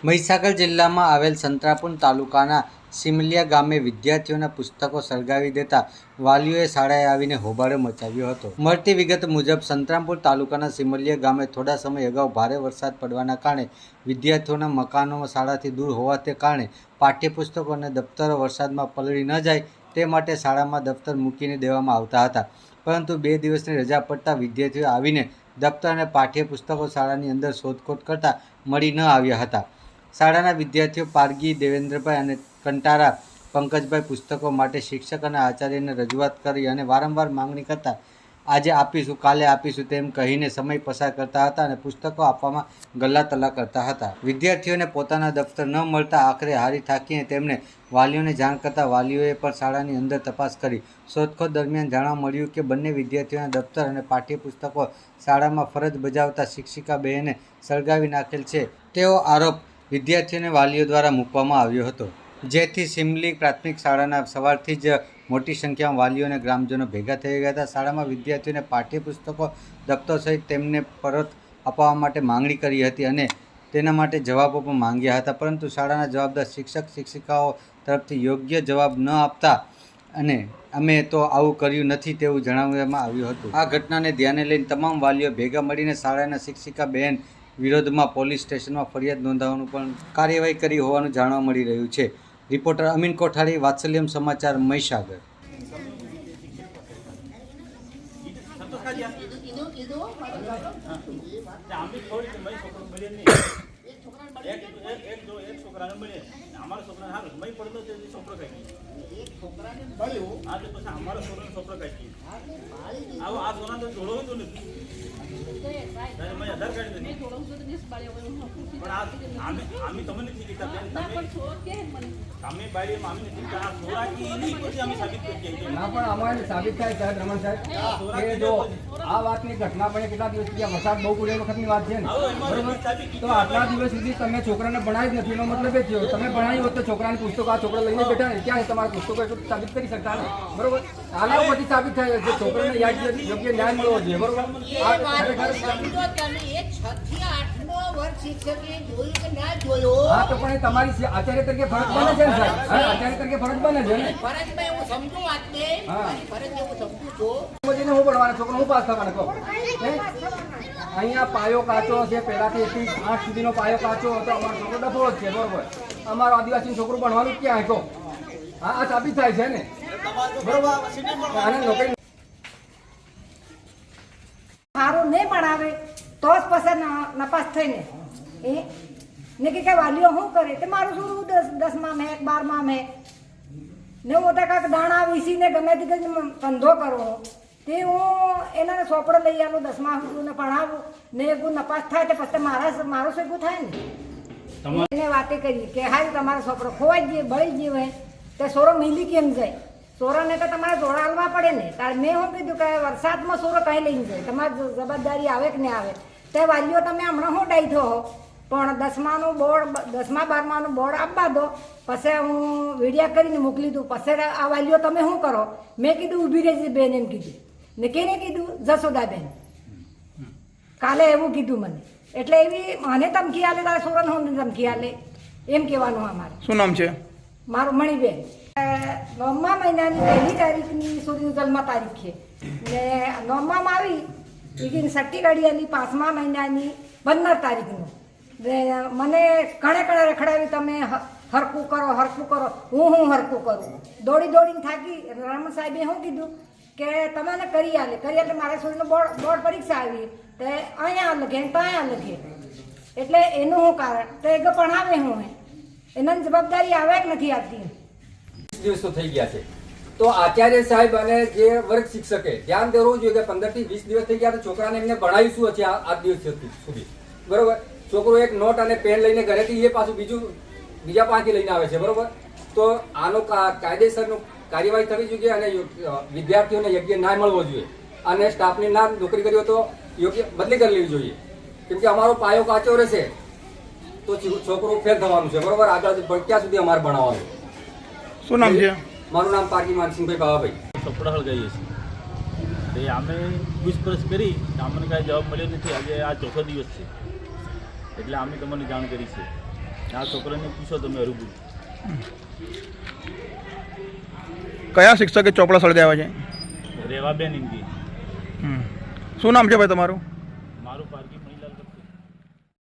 મહીસાગર જિલ્લામાં આવેલ સંતરામપુર તાલુકાના સિમલિયા ગામે વિદ્યાર્થીઓના પુસ્તકો સળગાવી દેતા વાલીઓએ શાળાએ આવીને હોબાળો મચાવ્યો હતો। મળતી વિગત મુજબ સંતરામપુર તાલુકાના સિમલિયા ગામે થોડા સમય અગાઉ ભારે વરસાદ પડવાના કારણે વિદ્યાર્થીઓના મકાનો શાળાથી દૂર હોવાને કારણે પાઠ્યપુસ્તકો અને દફતરો વરસાદમાં પલળી ન જાય તે માટે શાળામાં દફતર મૂકીને દેવામાં આવતા હતા, પરંતુ 2 દિવસની રજા પડતા વિદ્યાર્થીઓ આવીને દફતર અને પાઠ્યપુસ્તકો શાળાની અંદર શોધખોળ કરતા મળી ન આવ્યા હતા। શાળાના વિદ્યાર્થીઓ પારગી દેવેન્દ્રભાઈ અને કંટારા પંકજભાઈ પુસ્તકો માટે શિક્ષક અને આચાર્યને રજૂઆત કરી અને વારંવાર માંગણી કરતા આજે આપીશું, કાલે આપીશું તેમ કહીને સમય પસાર કરતા હતા અને પુસ્તકો આપવામાં ગલ્લાતલ્લા કરતા હતા। વિદ્યાર્થીઓને પોતાના દફતર ન મળતા આખરે હારી થાકીને તેમને વાલીઓને જાણ કરતા વાલીઓએ પણ શાળાની અંદર તપાસ કરી શોધખોળ દરમિયાન જાણવા મળ્યું કે બંને વિદ્યાર્થીઓના દફતર અને પાઠ્યપુસ્તકો શાળામાં ફરજ બજાવતા શિક્ષિકા બહેને સળગાવી નાખેલ છે તેવો આરોપ વિદ્યાર્થીઓને વાલીઓ દ્વારા મૂકવામાં આવ્યો હતો, જેથી સિમલી પ્રાથમિક શાળાના સવારથી જ મોટી સંખ્યામાં વાલીઓ અને ગ્રામજનો ભેગા થઈ ગયા હતા। શાળામાં વિદ્યાર્થીઓને પાઠ્યપુસ્તકો દફતર સહિત તેમને પરત અપાવવા માટે માંગણી કરી હતી અને તેના માટે જવાબો પણ માંગ્યા હતા, પરંતુ શાળાના જવાબદાર શિક્ષક શિક્ષિકાઓ તરફથી યોગ્ય જવાબ ન આપતા અને અમે તો આવું કર્યું નથી તેવું જણાવવામાં આવ્યું હતું। આ ઘટનાને ધ્યાને લઈને તમામ વાલીઓ ભેગા મળીને શાળાના શિક્ષિકા બહેન વિરોધમાં પોલીસ સ્ટેશનમાં ફરિયાદ નોંધાવવાનું પણ કાર્યવાહી કરી હોવાનું જાણવા મળી રહ્યું છે। રિપોર્ટર અમીન કોઠારી, વાત્સલ્યમ સમાચાર, મહીસાગર। સાબિત થાય સાહેબ રમણ સાહેબ કે જો આ વાતની ઘટના બને કેટલા દિવસ સુધી વરસાદ બહુ પડે વખતની વાત છે ને, બરોબર? તો આટલા દિવસ સુધી તમે છોકરાને ભણાવી જ નથી, એનો મતલબ એ થયો તમે ભણાવી હોત તો છોકરાને પુસ્તકો આ છોકરા લઈને બેઠા ને ક્યાં તમારા પુસ્તકો એટલું સાબિત કરી શકતા ને, બરોબર? આના ઉપરથી સાબિત થાય છે છોકરાને યોગ્ય ન્યાય મળવો જોઈએ, બરોબર? હા તો પણ તમારી આચાર્ય તરીકે ફરજ બને છે ને સાહેબ, આચાર્ય તરીકે ફરજ બને છે ને, હું ભણવાના છોકરો હું પાસ થવાના કહો? અહીંયા પાયો કાચો છે, પહેલાથી 1 થી 8 સુધીનો પાયો કાચો હતો, અમારો છોકરો ડફોળો જ છે, બરોબર? અમારો આદિવાસી છોકરું ભણવાનું ક્યાં કહો? હા આ સાબિત થાય છે ને, બરોબર? આને નોકરી સારું નહીં ભણાવે તો જ પછી નપાસ થઈને ને કે વાલીઓ શું કરે તે મારું શું 10માં મેં 12માં મેં ને હું તો કાંક દાણા વીસીને ગમે તે ધંધો કરવો તે હું એના ચોપડો લઈ આવું 10માં સુધીને ભણાવું ને એવું નપાસ થાય તો પછી મારું શેગું થાય ને એને વાતે કરી કે હા તમારો છોકરો ખોવાઈ ગયો બળી ગયો હોય તે સોરો મિલી કેમ જાય? સોરાને તો તમારે જોડાડવા પડે ને, તારે મેં શું કીધું કે વરસાદમાં સોરો કહી લઈને જાય, તમારી જવાબદારી આવે કે નહીં આવે તે વાલીઓ તમે હમણાં શું ડાઈ થો પણ 10માનું બોર્ડ 10મા 12માનું બોર્ડ આપવા દો, પછી હું વિડીયા કરીને મોકલી દઉં, પછી આ વાલીઓ તમે શું કરો? મેં કીધું ઊભી રહેજે બેન એમ કીધું ને કેને કીધું? જસોદાબેન કાલે એવું કીધું મને, એટલે એવી મને ધમકી આલે તારે સોરાને હું ધમકી આલે એમ કહેવાનું અમારે। શું નામ છે? મારું મણીબેન। 9મા મહિનાની 1લી તારીખની સુધી જન્મ તારીખ છે ને 9માં આવી એ સટ્ટી ગાડી આલી 5મા મહિનાની 15 તારીખનું મને કણે રખડાવી તમે હરકું કરો હું હરકું કરું દોડી દોડીને થાકી રમણ સાહેબે શું કીધું કે તમને કરી આલે મારા છોરીનો બોર્ડ પરીક્ષા આવી તે અહીંયા લખે તો અહીંયા લખે, એટલે એનું શું કારણ તો એ ભણાવે હું એના જવાબદારી આવે કે નથી આવતી? દિવસો થઈ ગયા છે તો આચાર્ય સાહેબ અને જે વર્ગ શિક્ષકે ધ્યાન દેવું જોઈએ કે 15 થી 20 દિવસ થઈ ગયા તો છોકરાને એમને ભણાવીશું હશે આ દિવસ સુધી, બરોબર? છોકરો એક નોટ અને પેન લઈને ઘરેથી એ પાછું બીજા પાંચથી લઈને આવે છે, બરોબર? તો આનો કાયદેસરનું કાર્યવાહી થવી જોઈએ અને વિદ્યાર્થીઓને યોગ્ય ન્યાય મળવો જોઈએ અને સ્ટાફની ના નોકરી કરી હોય તો યોગ્ય બદલી કરી લેવી જોઈએ, કેમ કે અમારો પાયો કાચો રહેશે તો છોકરો ફેલ થવાનું છે, બરોબર? આગળ ક્યાં સુધી અમારે ભણાવવાનું? શું નામ છે? મારું નામ પારકી માનસિંહભાઈ બાવાભાઈ। ચોપડા હળગાવીએ છીએ અમે પૂછપરછ કરી અમને કાંઈ જવાબ મળ્યો નથી। આજે આ ચોથો દિવસ છે એટલે અમે તમને જાણ કરી છે। આ છોકરાને પૂછો તમે હરુભુ કયા શિક્ષકે ચોપડા સળગાવ્યા છે? રેવાબેન ઇનકી શું નામ છે ભાઈ તમારું? મારું પાર્કિંગ